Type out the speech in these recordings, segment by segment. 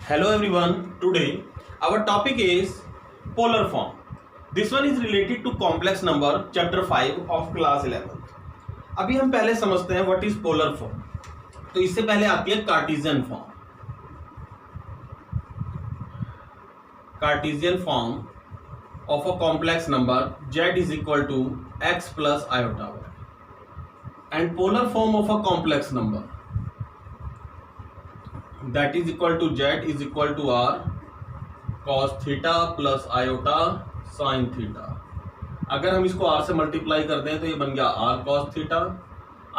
Hello everyone, today our topic is polar form. This one is related to complex number chapter 5 of class 11th. अभी हम पहले समझते हैं what is polar form. तो इससे पहले आती है Cartesian form. Cartesian form of a complex number z is equal to x plus iota y and polar form of a complex number that is equal to z is equal to r cos theta plus iota sine theta. अगर हम इसको r से multiply कर दें तो ये बन गया r cos theta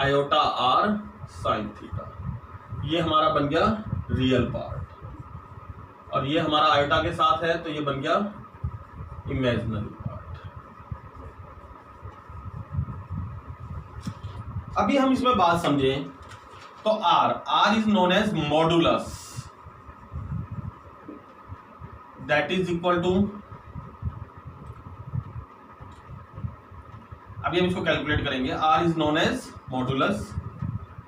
iota r sine theta. ये हमारा बन गया रियल पार्ट और ये हमारा आयोटा के साथ है तो ये बन गया इमेजिनरी पार्ट. अभी हम इसमें बात समझें तो r is known as modulus that is equal to, अभी हम इसको कैलकुलेट करेंगे. r is known as modulus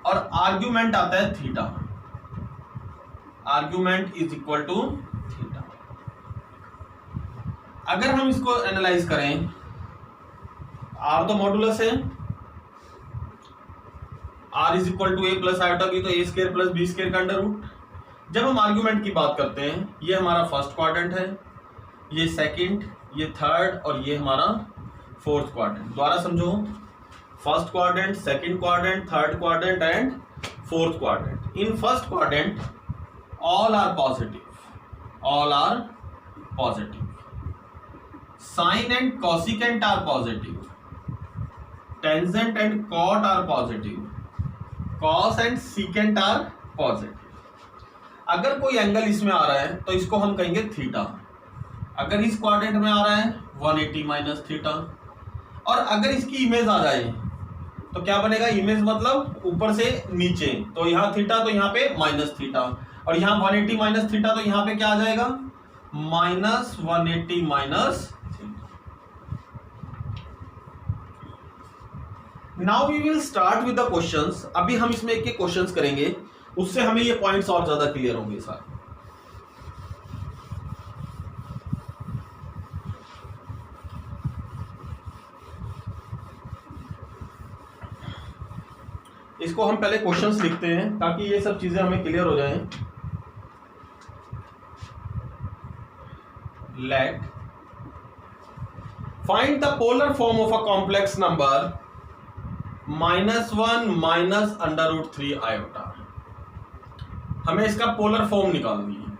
और आर्ग्यूमेंट आता है theta. Argument is equal to theta. अगर हम इसको एनालाइज करें, r तो मॉडुलस है, r is equal to A plus iota B तो A square plus B square का अंडर रूट. जब हम आर्ग्यूमेंट की बात करते हैं, ये हमारा फर्स्ट क्वाड्रेंट है, ये सेकंड, ये थर्ड और ये हमारा फोर्थ क्वाड्रेंट. द्वारा समझो, first quadrant, second quadrant, third quadrant and fourth quadrant. In first quadrant all are positive, all are positive. Sine and cosecant are positive, tangent and cot are positive, cos and secant are positive. अगर कोई angle इसमें आ रहा है तो इसको हम कहेंगे theta. अगर इस क्वाड्रेंट में आ रहा है 180 माइनस थीटा. और अगर इसकी इमेज आ जाए तो क्या बनेगा? इमेज मतलब ऊपर से नीचे, तो यहाँ थीटा तो यहाँ पे माइनस थीटा और यहाँ 180 माइनस थीटा तो यहाँ पे क्या आ जाएगा? Minus 180 minus. Now we will start with the questions. अभी हम इसमें एक एक क्वेश्चंस करेंगे, उससे हमें ये पॉइंट्स और ज्यादा क्लियर होंगे सारे. इसको हम पहले क्वेश्चंस लिखते हैं ताकि ये सब चीजें हमें क्लियर हो जाएं. Let find the polar form of a complex number -1 minus under root 3 iota. हमें इसका पोलर फॉर्म निकालनी है.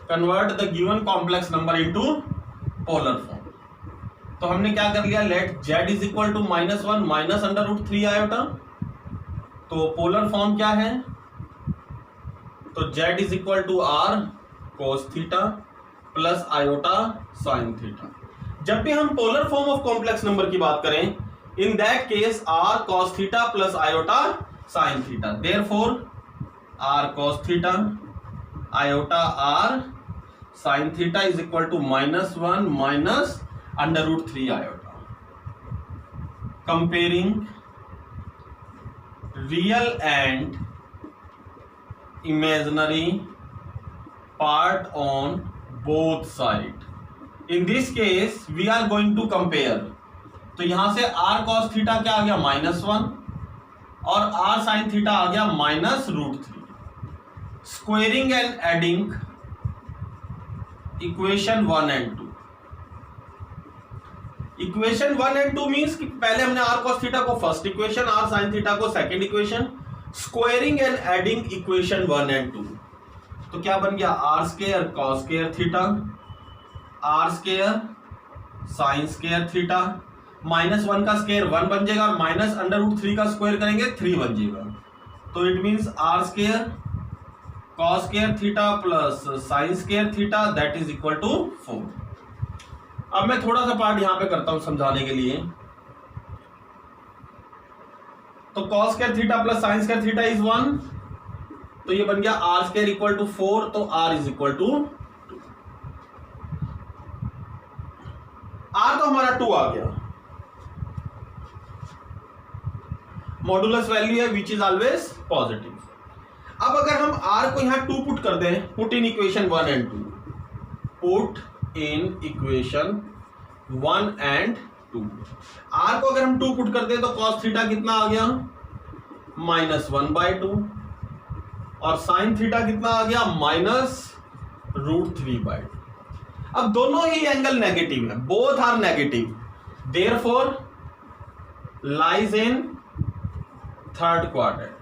Convert the given complex number into polar form. तो हमने क्या कर लिया? Let z is equal to -1 minus under root 3 iota. तो पोलर फॉर्म क्या है? तो z is equal to r cos theta plus iota sine theta. जब भी हम polar form of complex number की बात करें, in that case r cos theta plus iota sine theta. Therefore r cos theta iota r sine theta is equal to -1 minus under root 3 iota. Comparing real and imaginary part on both side. In this case we are going to compare. तो यहां से r cos theta क्या आ गया? -1 और r sin theta आ गया -√3. Squaring and adding equation 1 and 2. Equation 1 and 2 means कि पहले हमने r cos थीटा को first equation, r sin theta को second equation, squaring and adding equation 1 and 2. तो क्या बन गया? r square cos square theta, r square sine square theta, -1 का स्क्वायर 1 बन जाएगा और माइनस अंडर रूट 3 का स्क्वायर करेंगे 3 बन जाएगा. तो it means r square cos square theta plus sine square theta that is equal to 4. अब मैं थोड़ा सा पार्ट यहां पे करता हूं समझाने के लिए. तो cos square theta plus sine square theta is 1, तो ये बन गया r स्क्वायर इक्वल टू 4. तो r is equal to 2. r तो हमारा 2 आ गया. मॉडुलस वैल्यू है विच इज ऑलवेज पॉजिटिव. अब अगर हम r को यहाँ 2 पुट कर दें, put in equation 1 and 2, put in equation 1 and 2, r को अगर हम 2 पुट कर दें तो cos थीटा कितना आ गया -1/2 और sin थीटा कितना आ गया -√3/2। अब दोनों ही एंगल नेगेटिव है, both are negative, therefore lies in third quadrant.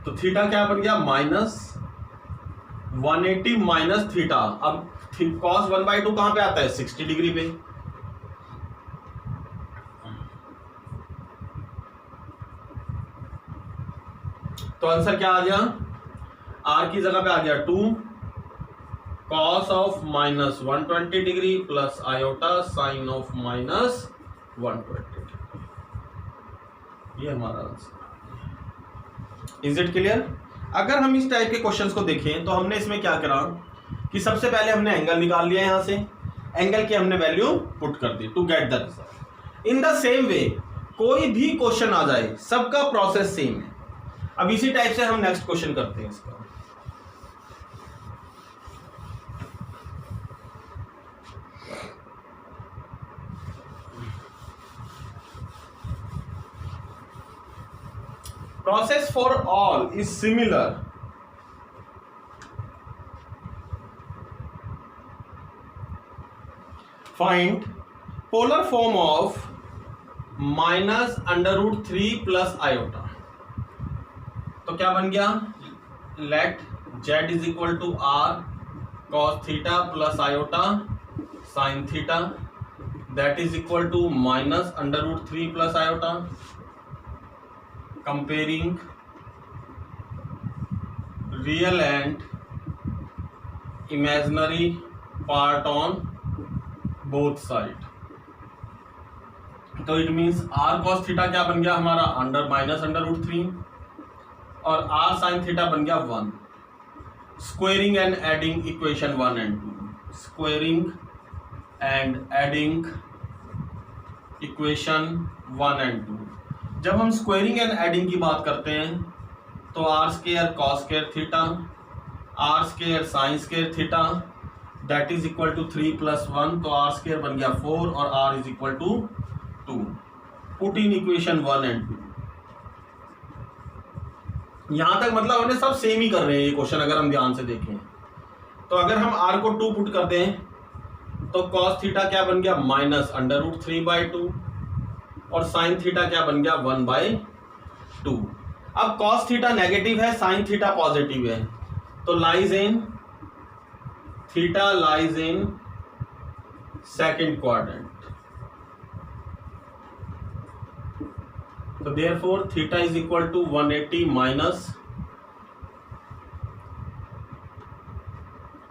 तो थीटा क्या बन गया -180 माइनस थीटा। अब cos 1/2 कहां पे आता है 60 डिग्री पे, तो आंसर क्या आ गया, r की जगह पे आ गया 2 cos of -120 degree plus iota sign of -120 degree. ये हमारा आंसर। Is it clear? अगर हम इस टाइप के क्वेश्चंस को देखें तो हमने इसमें क्या करा कि सबसे पहले हमने एंगल निकाल लिया, यहां से एंगल की हमने वैल्यू पुट कर दी to get the result. In the same way कोई भी क्वेश्चन आ जाए, सबका प्रोसेस सेम है। अब इसी टाइप से हम नेक्स्ट क्वेश्चन करते हैं इसका। Process for all is similar. Find polar form of -√3 plus iota. तो क्या बन गया, let z is equal to r cos theta plus iota sine theta that is equal to -√3 plus iota. Comparing real and imaginary part on both side। तो it means r cos theta क्या बन गया हमारा -√3 और r sin theta बन गया 1। Squaring and adding equation 1 and 2, squaring and adding equation 1 and 2। जब हम स्क्वेयरिंग एंड एडिंग की बात करते हैं तो r square cos square theta, r square sine square theta that is equal to 3 + 1, तो r स्क्वायर बन गया 4 और r is equal to 2। Put in equation 1 and 2। यहां तक मतलब हमने सब सेम ही कर रहे हैं ये क्वेश्चन, अगर हम ध्यान से देखें तो अगर हम r को 2 पुट करते हैं तो cos थीटा क्या बन गया -√3/2 और साइन थीटा क्या बन गया 1/2। अब cos थीटा नेगेटिव है, साइन थीटा पॉजिटिव है, तो lies in theta lies in second quadrant, तो therefore theta is equal to 180 minus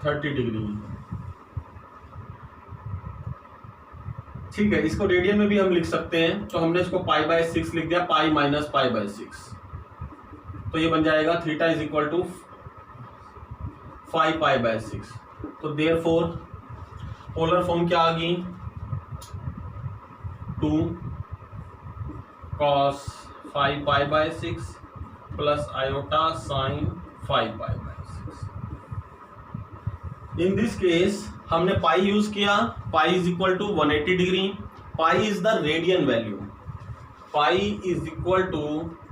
30 degree. ठीक है, इसको रेडियन में भी हम लिख सकते हैं, तो हमने इसको π/6 लिख दिया, पाई माइनस π/6, तो ये बन जाएगा थीटा इज इक्वल टू 5π/6। तो देयरफॉर पोलर फॉर्म क्या आ गई 2 cos 5π/6 plus iota sine 5π/6। In this case हमने पाई यूज किया, pi is equal to 180 degree, pi is the radian value, pi is equal to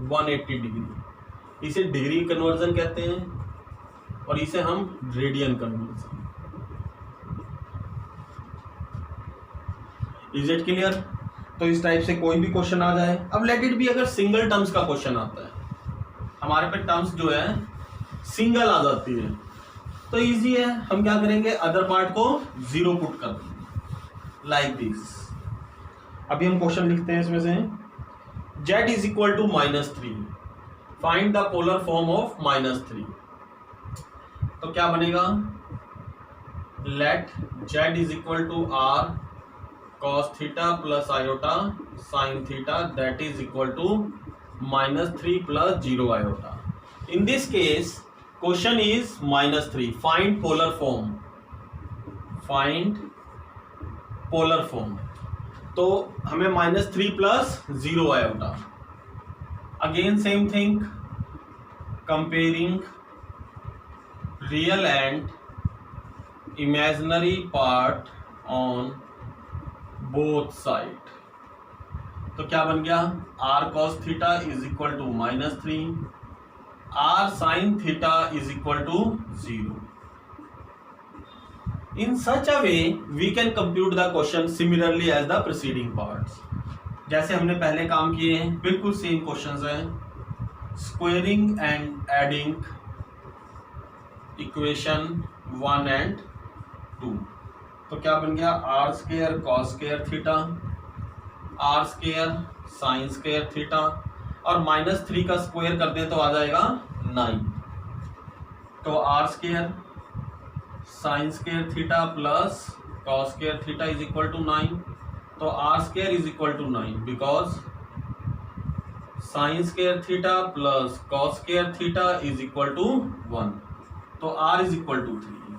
180 degree. इसे degree conversion कहते हैं और इसे हम radian conversion. Is it clear? तो इस टाइप से कोई भी क्वेश्चन आ जाए, अब लेट इट भी अगर सिंगल टर्म्स का क्वेश्चन आता है, हमारे पे टर्म्स जो है सिंगल आ जाती है, तो इजी है, हम क्या करेंगे अदर पार्ट को 0 पुट कर देंगे लाइक दिस। अभी हम क्वेश्चन लिखते हैं इसमें से, z is equal to -3, find the polar form of -3। तो क्या बनेगा, let z is equal to r cos theta plus iota sine theta that is equal to -3 plus 0 iota. In this case question is -3, find polar form, find polar form. तो हमें -3 plus 0 iota, again same thing, comparing real and imaginary part on both side. तो क्या बन गया, r cos theta is equal to -3, r sine theta is equal to 0। In such a way we can compute the question similarly as the preceding parts। जैसे हमने पहले काम किए हैं बिल्कुल सेम क्वेश्चंस हैं। Squaring and adding equation 1 and 2। तो क्या बन गया, r square cos square theta, r square sine square theta, और -3 का स्क्वायर कर दें तो आ जाएगा 9। तो r square sine square theta plus cos square theta is equal to 9। तो r square is equal to 9 because sine square theta plus cos square theta is equal to 1। तो are is equal to 3।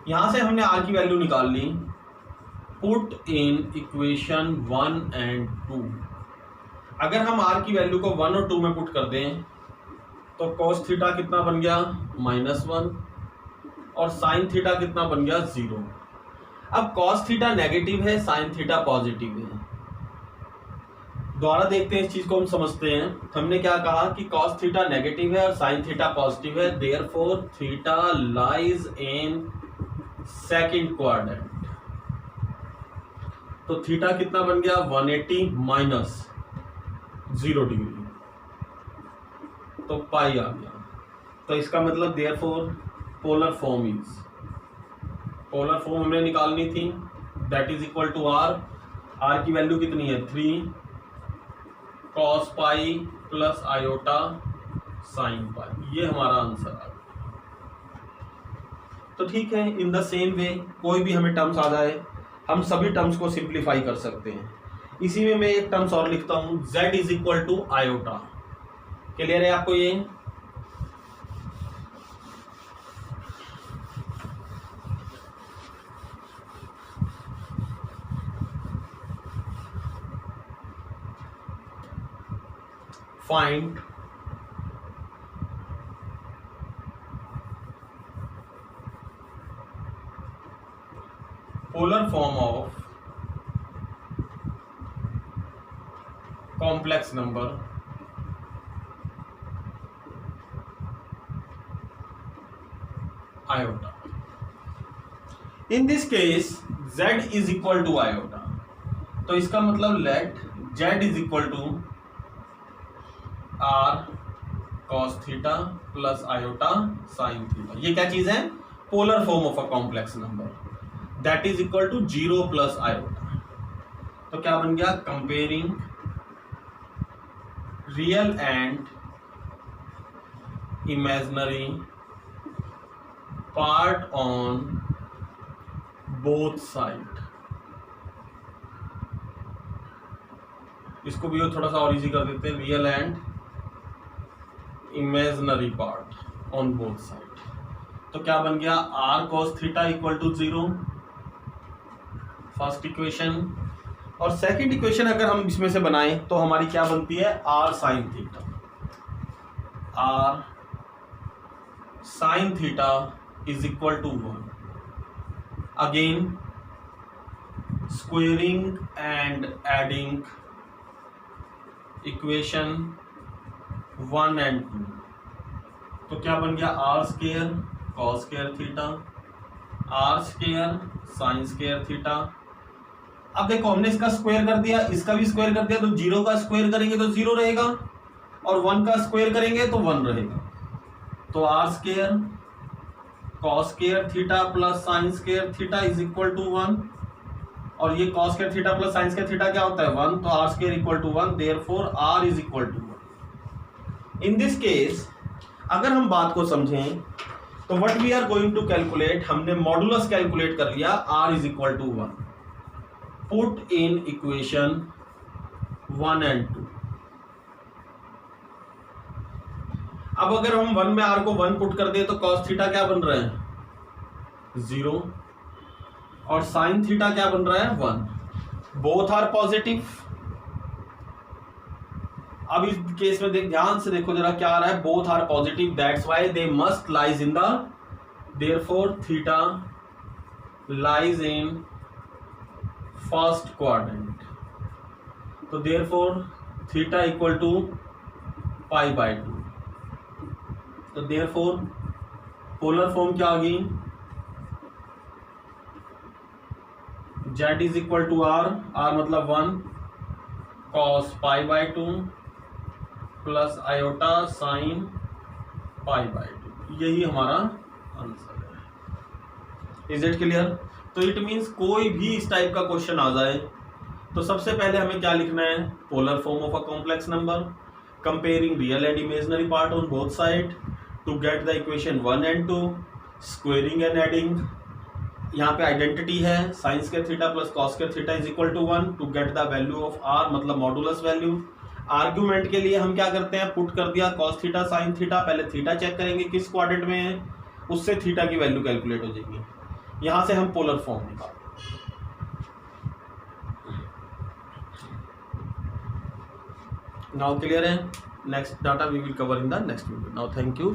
यहां से हमने are की value निकाल ली। Put in equation 1 and 2। अगर हम आर की वैल्यू को 1 और 2 में पुट कर दें तो कॉस थीटा कितना बन गया, -1, और साइन थीटा कितना बन गया, 0। अब कॉस थीटा नेगेटिव है, साइन थीटा पॉजिटिव है। दोबारा देखते हैं इस चीज को, हम समझते हैं। हमने क्या कहा कि कॉस थीटा नेगेटिव है और साइन थीटा पॉजिटिव है, therefore theta lies in second quadrant. तो थीटा कितना बन गया, 180 माइनस 0 डिग्री, तो पाई आ गया। तो इसका मतलब therefore polar form is, polar form हमने निकालनी थी, that is equal to r. R की वैल्यू कितनी है, 3 cos pi plus iota sine pi. ये हमारा आंसर आ गया। तो ठीक है, इन द सेम वे कोई भी हमें टर्म्स आ जाए हम सभी टर्म्स को सिंप्लीफाई कर सकते हैं। इसी में मैं एक टर्म्स और लिखता हूं, z is equal to iota. Clear है आपको ये? Find polar form of complex number iota. In this case z is equal to iota। तो इसका मतलब let z is equal to r cos theta plus iota sine theta. ये क्या चीज है, polar form of a complex number, that is equal to 0 plus iota. तो क्या बन गया, comparing real and imaginary part on both side. इसको भी थोड़ा सा और इजी कर देते हैं, real and imaginary part on both side. तो क्या बन गया, r cos theta equal to 0, first equation. और सेकंड इक्वेशन अगर हम इसमें से बनाएं तो हमारी क्या बनती है, r sine theta. R sine theta is equal to 1। Again squaring and adding equation 1 and 2। तो क्या बन गया, r square cos square theta, r square sine square theta. अब देखो हमने इसका स्क्वायर कर दिया, इसका भी स्क्वायर कर दिया, तो 0 का स्क्वायर करेंगे तो 0 रहेगा, और 1 का स्क्वायर करेंगे तो 1 रहेगा। तो r square cos square theta plus sine square theta is equal to 1, और ये cos square theta plus sine square theta क्या होता है, 1। तो r square equal to 1, therefore r is equal to 1। In this case अगर हम बात को समझें तो what we are going to calculate, हमने मॉडुलस कैलकुलेट कर लिया, r is equal to 1। Put in equation 1 and 2। अब अगर हम 1 में आर को 1 पुट कर दे तो कॉस थीटा क्या बन रहा है, 0, और साइन थीटा क्या बन रहा है, 1। Both are positive. अब इस केस में ध्यान से देखो जरा क्या आ रहा है, both are positive, that's why they must lies in the, therefore theta lies in first quadrant, तो देयरफॉर थीटा इक्वल टू π/2, तो देयरफॉर पोलर फॉर्म क्या आ गई, z is equal to r, r मतलब 1 cos π/2 प्लस आयोटा साइन π/2, यही हमारा answer है। Is it clear? तो इट मीन्स कोई भी इस टाइप का क्वेश्चन आ जाए तो सबसे पहले हमें क्या लिखना है, polar form of a complex number, comparing real and imaginary part on both side to get the equation 1 and 2, squaring and adding, यहाँ पे आइडेंटिटी है sine square theta plus cos square theta is equal to 1 to get the value of r मतलब modulus value. Argument के लिए हम क्या करते हैं, पुट कर दिया कॉस थीटा साइन थीटा, पहले थीटा चेक करेंगे किस क्वाड्रेंट में है, उससे थीटा की वैल्यू कैलकुलेट हो जाएगी, यहाँ से हम पोलर फॉर्म निकाल। नाउ क्लियर है? Next data we will cover in the next video. Now thank you.